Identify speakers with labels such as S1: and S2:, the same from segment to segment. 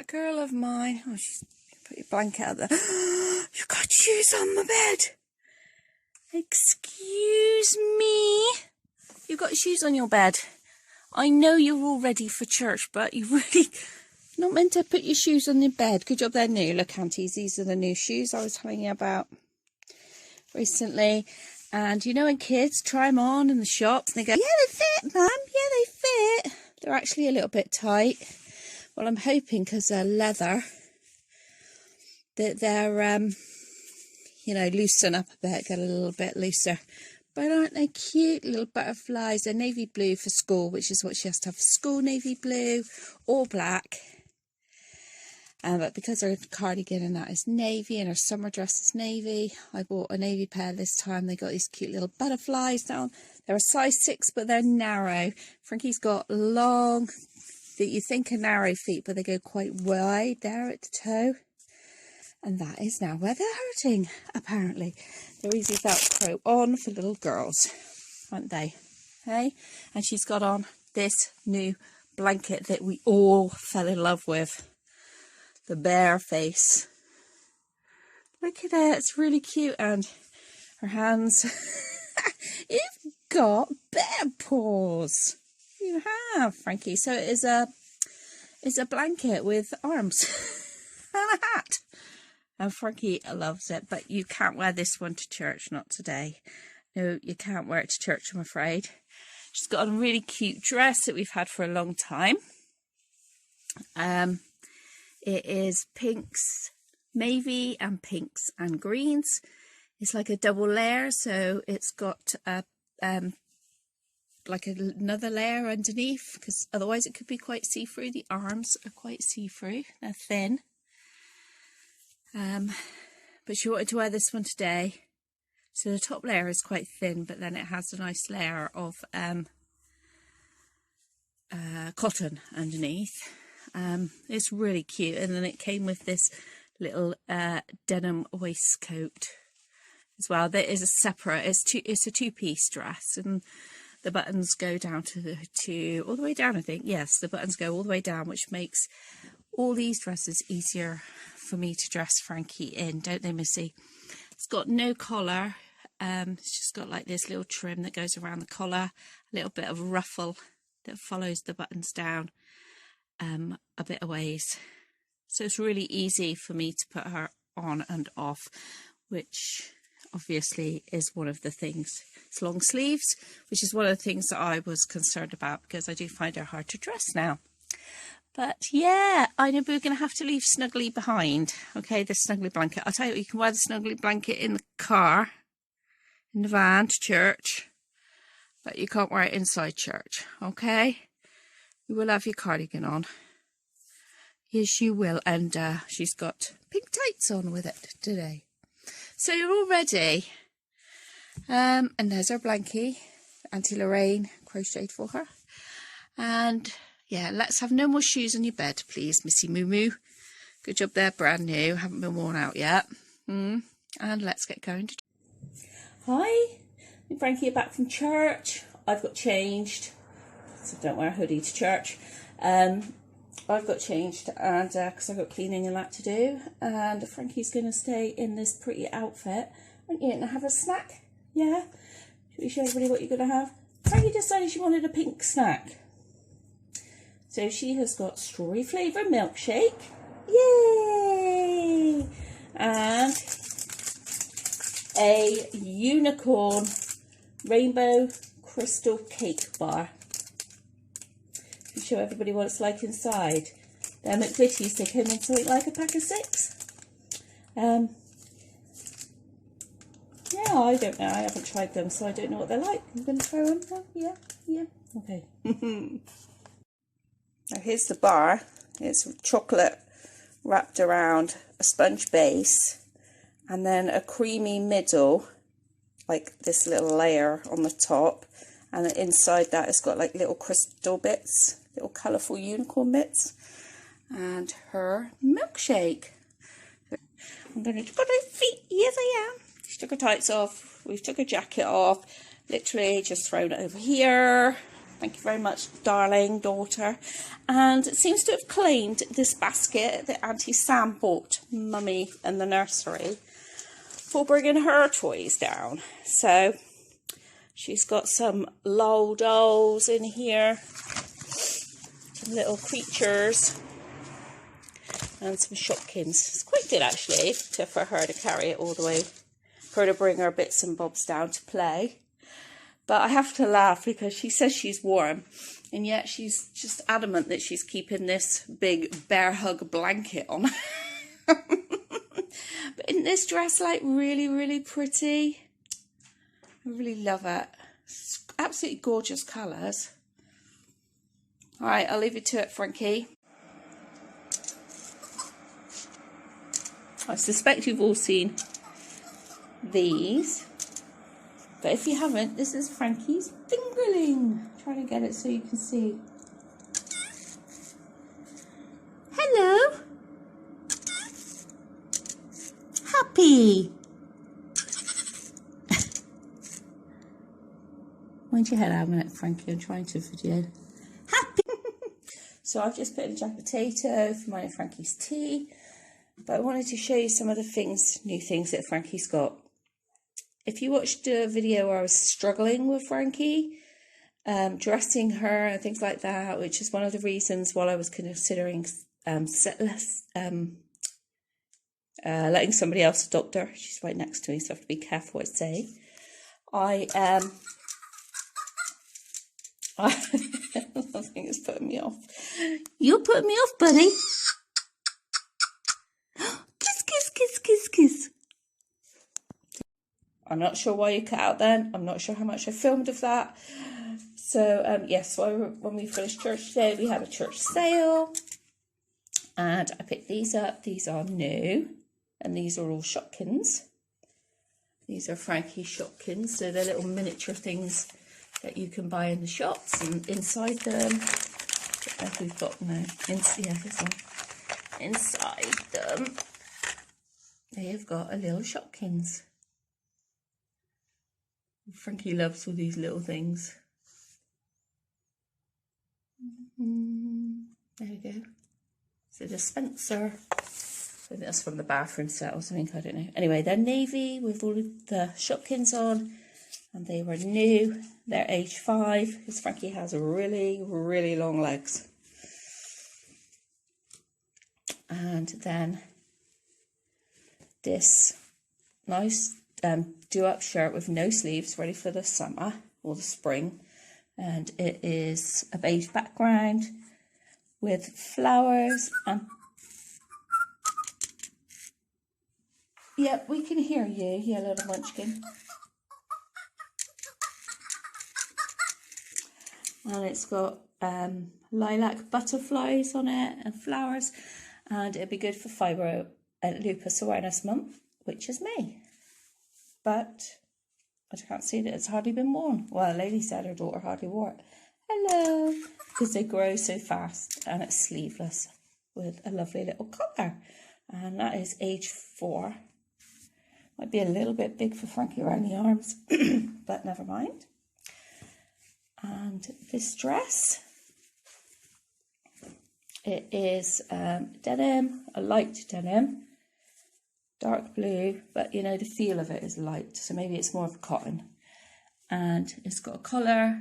S1: that girl of mine. Oh, she's put your blanket out there. You've got shoes on the bed. Excuse me. You've got shoes on your bed. I know you're all ready for church, but you really not meant to put your shoes on your bed. Good job, they're new. Look, aunties, these are the new shoes I was telling you about recently. And you know when kids try them on in the shops and they go, yeah, they fit, Mum. Yeah, they fit. They're actually a little bit tight. Well, I'm hoping because they're leather that they're, you know, loosen up a bit, get a little bit looser. But aren't they cute little butterflies? They're navy blue for school, which is what she has to have for school, navy blue or black. But because her cardigan and that is navy and her summer dress is navy, I bought a navy pair this time. They got these cute little butterflies down. They're a size 6, but they're narrow. Frankie's got long, that you think are narrow feet, but they go quite wide there at the toe. And that is now where they're hurting, apparently. They're easy Velcro on for little girls, aren't they? Hey? And she's got on this new blanket that we all fell in love with. The bear face. Look at it, it's really cute. And her hands, you've got bear paws. You have, Frankie. So it is a blanket with arms and a hat. And Frankie loves it, but you can't wear this one to church, not today. No, you can't wear it to church, I'm afraid. She's got a really cute dress that we've had for a long time. It is pinks, navy, and pinks and greens. It's like a double layer, so it's got like another layer underneath, because otherwise it could be quite see-through. The arms are quite see-through, they're thin. But she wanted to wear this one today, so the top layer is quite thin, but then it has a nice layer of cotton underneath. It's really cute, and then it came with this little denim waistcoat as well. There is a separate, it's a two-piece dress, and the buttons go down to all the way down, I think. Yes, the buttons go all the way down, which makes all these dresses easier for me to dress Frankie in, don't they, Missy? It's got no collar. It's just got like this little trim that goes around the collar, a little bit of ruffle that follows the buttons down a bit of ways. So it's really easy for me to put her on and off, which obviously is one of the things. It's long sleeves, which is one of the things that I was concerned about, because I do find her hard to dress now. But yeah, I know we're going to have to leave Snuggly behind. Okay, the Snuggly blanket. I'll tell you what, you can wear the Snuggly blanket in the car, in the van to church, but you can't wear it inside church, okay? You will have your cardigan on. Yes, you will. And she's got pink tights on with it today. So you're all ready. And there's her blankie. Auntie Lorraine crocheted for her. And yeah, let's have no more shoes on your bed, please, Missy Moo Moo. Good job, they're brand new, haven't been worn out yet. And let's get going. Hi, me and Frankie are back from church. I've got changed, so don't wear a hoodie to church. I've got changed, and because I've got cleaning and that to do. And Frankie's going to stay in this pretty outfit. Aren't you going to have a snack? Yeah? Should we show everybody what you're going to have? Frankie decided she wanted a pink snack. So she has got strawberry flavoured milkshake. Yay! And a unicorn rainbow crystal cake bar. To show everybody what it's like inside. They're McVitie's, they came in something like a pack of 6. Yeah, I don't know. I haven't tried them, so I don't know what they're like. I'm going to try one. Oh, yeah. Okay. Now here's the bar. It's chocolate wrapped around a sponge base and then a creamy middle, like this little layer on the top, and inside that it's got like little crystal bits, little colourful unicorn bits, and her milkshake. I'm going to put her feet. Yes, I am. She took her tights off. We've took her jacket off. Literally just thrown it over here. Thank you very much, darling daughter. And it seems to have claimed this basket that Auntie Sam bought Mummy in the nursery for bringing her toys down. So she's got some lol dolls in here, some little creatures, and some Shopkins. It's quite good actually for her to carry it all the way, for her to bring her bits and bobs down to play. But I have to laugh because she says she's warm, and yet she's just adamant that she's keeping this big bear hug blanket on. But isn't this dress like really, really pretty? I really love it. It's absolutely gorgeous colours. All right, I'll leave you to it, Frankie. I suspect you've all seen these. But if you haven't, this is Frankie's fingerling. Try to get it so you can see. Hello. Happy. Mind your head out a minute, Frankie. I'm trying to video. Happy. So I've just put in a jack potato for mine and Frankie's tea. But I wanted to show you some of the things, new things that Frankie's got. If you watched a video where I was struggling with Frankie, dressing her and things like that, which is one of the reasons while I was considering letting somebody else adopt her. She's right next to me, so I have to be careful what I say. I think it's putting me off. You're putting me off, buddy. Kiss, kiss, kiss, kiss, kiss. I'm not sure why you cut out then. I'm not sure how much I filmed of that. So, yes, so when we finished church today, we had a church sale. And I picked these up. These are new. And these are all Shopkins. These are Frankie's Shopkins. So they're little miniature things that you can buy in the shops. And inside them, I don't know if we've got no. Yeah, this one. Inside them, they've got a little Shopkins. Frankie loves all these little things. There we go. It's a dispenser. I think that's from the bathroom set or something, I don't know. Anyway, they're navy with all of the Shopkins on, and they were new. They're age 5 because Frankie has really, really long legs. And then this nice do-up shirt with no sleeves, ready for the summer or the spring, and it is a beige background with flowers and yep, we can hear you little munchkin. And it's got lilac butterflies on it and flowers, and it'd be good for Fibro and Lupus Awareness Month, which is May. But I can't see that it's hardly been worn. Well, a lady said her daughter hardly wore it. Hello. Because they grow so fast, and it's sleeveless with a lovely little collar. And that is age 4. Might be a little bit big for Frankie around the arms, but never mind. And this dress, it is denim, a light denim. Dark blue, but you know, the feel of it is light, so maybe it's more of cotton. And it's got a collar,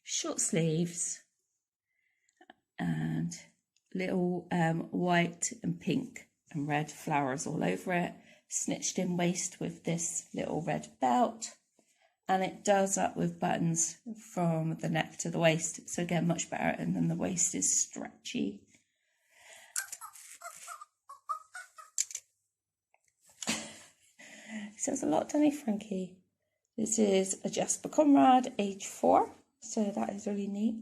S1: short sleeves, and little white and pink and red flowers all over it. Snitched in waist with this little red belt. And it does up with buttons from the neck to the waist. So again, much better. And then the waist is stretchy. Says a lot, doesn't he, Frankie? This is a Jasper Conrad, age 4. So that is really neat.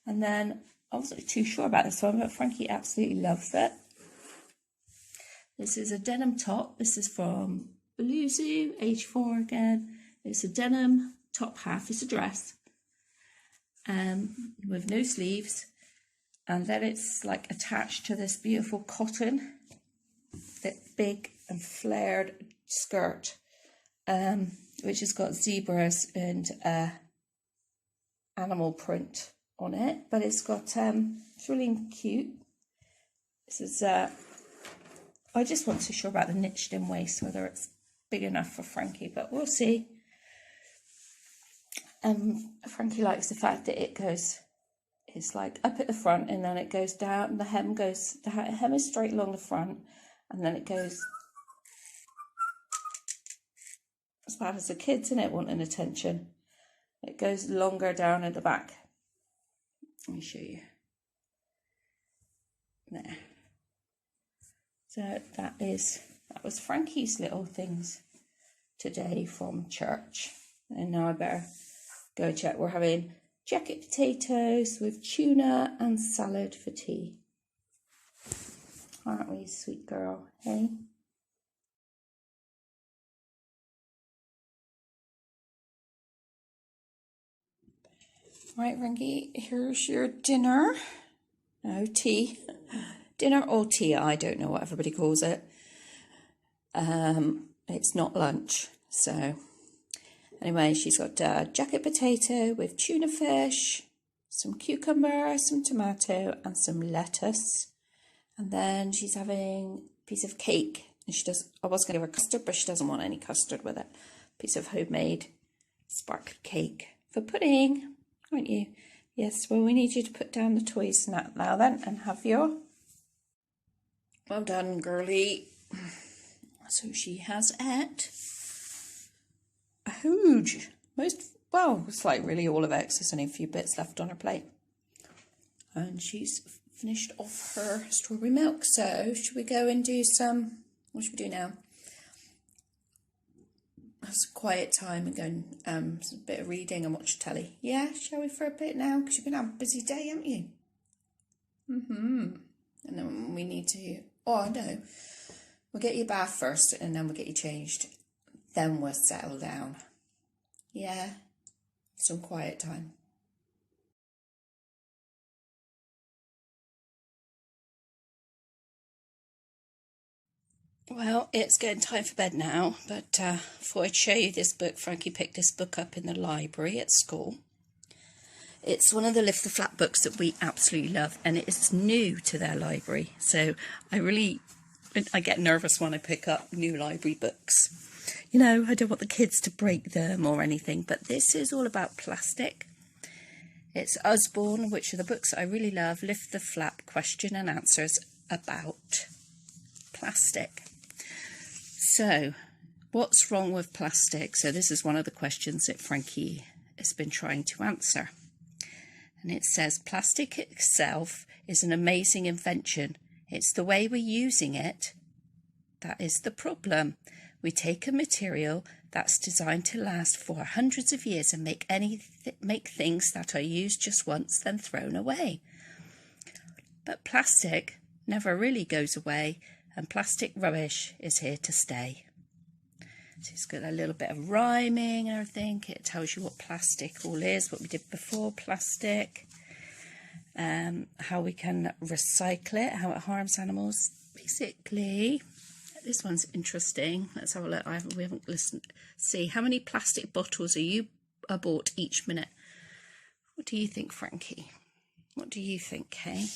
S1: And then I wasn't too sure about this one, but Frankie absolutely loves it. This is a denim top. This is from Blue Zoo, age 4 again. It's a denim top half. It's a dress with no sleeves. And then it's like attached to this beautiful cotton, that big and flared skirt, which has got zebras and animal print on it, but it's got it's really cute. This is I just wasn't too sure about the niched in waist, whether it's big enough for Frankie, but we'll see. Frankie likes the fact that it goes, it's like up at the front and then it goes down, and the hem is straight along the front, and then it goes, as bad as the kids in it wanting attention, it goes longer down at the back. Let me show you. There. So that was Frankie's little things today from church. And now I better go check. We're having jacket potatoes with tuna and salad for tea. Aren't we, sweet girl? Hey? Right, Frankie, here's your dinner. No, tea. Dinner or tea, I don't know what everybody calls it. It's not lunch, so anyway, she's got jacket potato with tuna fish, some cucumber, some tomato and some lettuce, and then she's having a piece of cake. And I was going to give her custard, but she doesn't want any custard with it. Piece of homemade sparkle cake for pudding, aren't you? Yes, well, we need you to put down the toys now then and have your... Well done, girlie. So she has ate a huge, it's like really all of it, 'cause there's only a few bits left on her plate. And she's finished off her strawberry milk. So should we go and do what should we do now? Have some quiet time and go and a bit of reading and watch telly. Yeah, shall we for a bit now? Because you've been having a busy day, haven't you? And then we need to... Oh, no. We'll get you a bath first and then we'll get you changed. Then we'll settle down. Yeah? Some quiet time. Well, it's getting time for bed now, but before I'd show you this book, Frankie picked this book up in the library at school. It's one of the Lift the Flap books that we absolutely love, and it's new to their library. So I get nervous when I pick up new library books. You know, I don't want the kids to break them or anything, but this is all about plastic. It's Usborne, which are the books I really love. Lift the Flap, question and answers about plastic. So, what's wrong with plastic? So this is one of the questions that Frankie has been trying to answer. And it says, plastic itself is an amazing invention. It's the way we're using it that is the problem. We take a material that's designed to last for hundreds of years and make things that are used just once, then thrown away. But plastic never really goes away, and plastic rubbish is here to stay. So it's got a little bit of rhyming and everything. It tells you what plastic all is, what we did before plastic, how we can recycle it, how it harms animals. Basically, this one's interesting. Let's have a look. We haven't listened. See, how many plastic bottles are bought each minute? What do you think, Frankie? What do you think, Kay?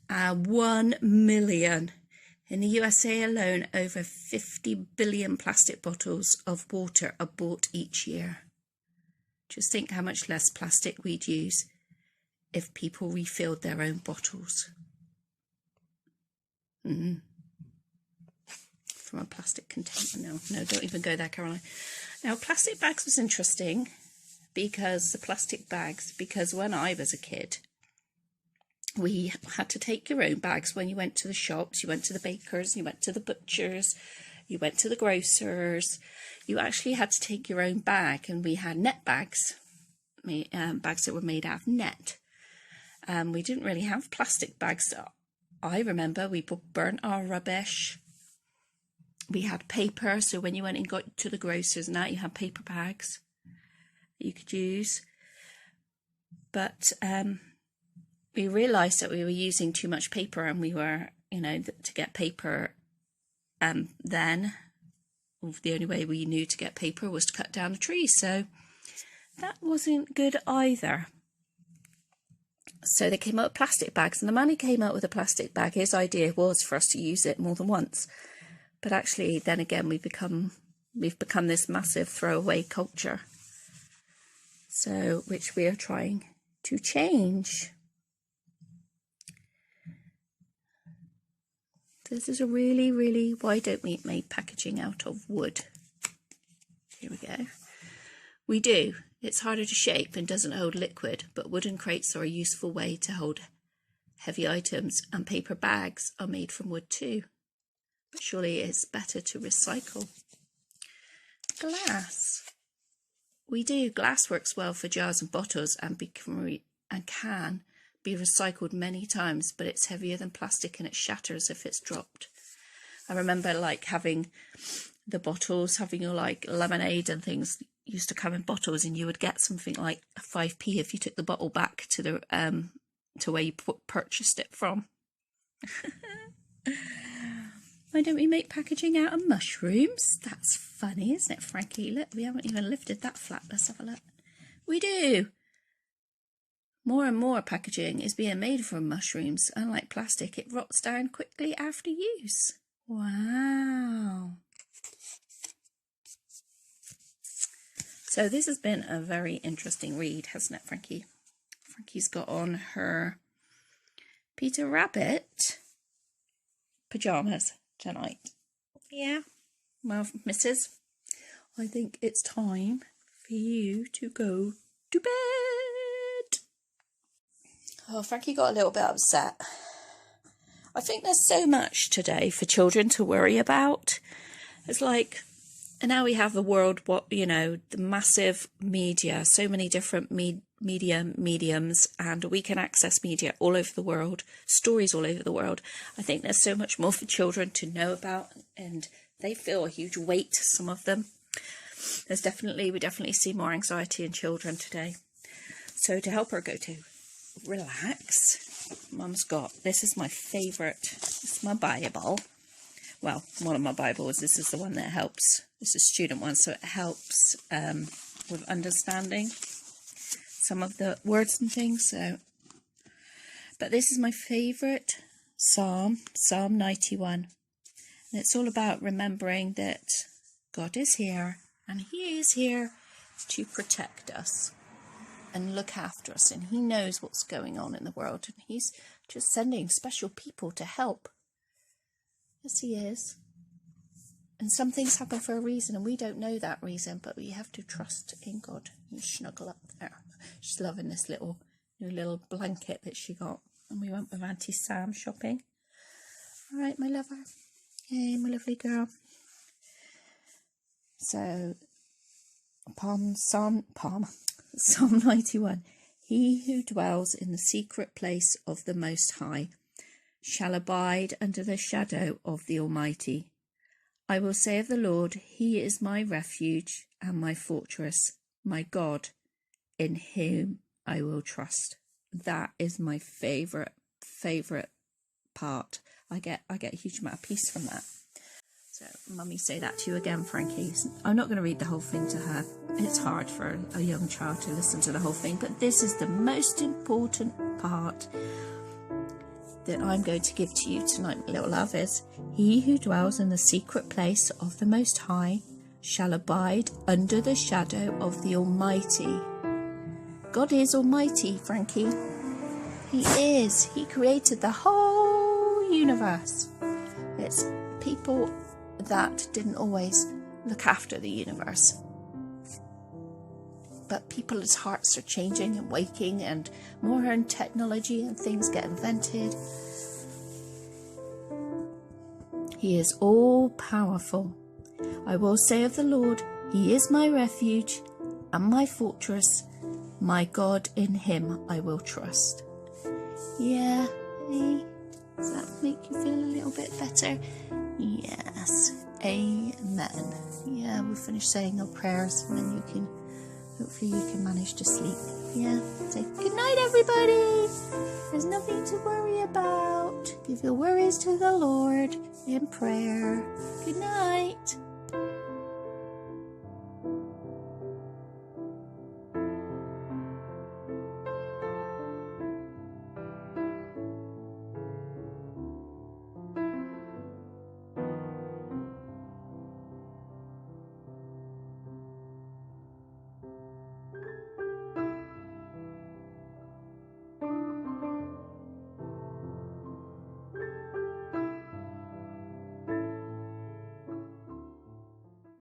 S1: 1 million. In the USA alone, over 50 billion plastic bottles of water are bought each year. Just think how much less plastic we'd use if people refilled their own bottles. From a plastic container. No, don't even go there, Caroline. Now, plastic bags was interesting because when I was a kid, we had to take your own bags when you went to the shops. You went to the bakers, you went to the butchers, you went to the grocers. You actually had to take your own bag, and we had net bags, bags that were made out of net. We didn't really have plastic bags. I remember we burnt our rubbish. We had paper, so when you went and got to the grocers and that, you had paper bags that you could use. But we realised that we were using too much paper, and we were, to get paper, then the only way we knew to get paper was to cut down a tree. So that wasn't good either. So they came up with plastic bags, and the man who came up with a plastic bag, his idea was for us to use it more than once. But actually, then again, we've become this massive throwaway culture. So, which we are trying to change. This is a really, really, why don't we make packaging out of wood? Here we go. We do. It's harder to shape and doesn't hold liquid, but wooden crates are a useful way to hold heavy items, and paper bags are made from wood too. But surely it's better to recycle. Glass. We do. Glass works well for jars and bottles and can be recycled many times, but it's heavier than plastic and it shatters if it's dropped. I remember like having the bottles, having your like lemonade and things used to come in bottles, and you would get something like 5p if you took the bottle back to the to where you purchased it from. Why don't we make packaging out of mushrooms? That's funny, isn't it, Frankie? Look, we haven't even lifted that flap. Let's have a look. We do. More and more packaging is being made from mushrooms. Unlike plastic, it rots down quickly after use. Wow. So this has been a very interesting read, hasn't it, Frankie? Frankie's got on her Peter Rabbit pyjamas tonight. Yeah. Well, Mrs., I think it's time for you to go to bed. Oh, Frankie got a little bit upset. I think there's so much today for children to worry about. It's like, and now we have the world, the massive media, so many different mediums, and we can access media all over the world, stories all over the world. I think there's so much more for children to know about, and they feel a huge weight, some of them. We definitely see more anxiety in children today. So to help her go to relax, Mum's got, this is my favourite, it's my Bible. Well, one of my Bibles, this is the one that helps. This is a student one, so it helps with understanding some of the words and things. So, but this is my favourite Psalm 91. And it's all about remembering that God is here, and He is here to protect us and look after us, and He knows what's going on in the world, and He's just sending special people to help. Yes, He is. And some things happen for a reason, and we don't know that reason, but we have to trust in God. You snuggle up there. She's loving this new little blanket that she got. And we went with Auntie Sam shopping. All right, my lover. Hey, my lovely girl. So, Psalm 91. He who dwells in the secret place of the Most High shall abide under the shadow of the Almighty. I will say of the Lord, He is my refuge and my fortress, my God, in whom I will trust. That is my favourite part. I get a huge amount of peace from that. So, Mummy, say that to you again, Frankie. I'm not going to read the whole thing to her. It's hard for a young child to listen to the whole thing, but this is the most important part that I'm going to give to you tonight, my little love, is he who dwells in the secret place of the Most High shall abide under the shadow of the Almighty. God is Almighty, Frankie. He is. He created the whole universe. It's people that didn't always look after the universe. But people's hearts are changing and waking, and more and technology and things get invented. He is all powerful. I will say of the Lord, He is my refuge and my fortress, my God, in Him I will trust. Yeah, hey, does that make you feel a little bit better? Yes, amen. Yeah, we'll finish saying our prayers, and then hopefully you can manage to sleep. Yeah, say good night, everybody. There's nothing to worry about. Give your worries to the Lord in prayer. Good night.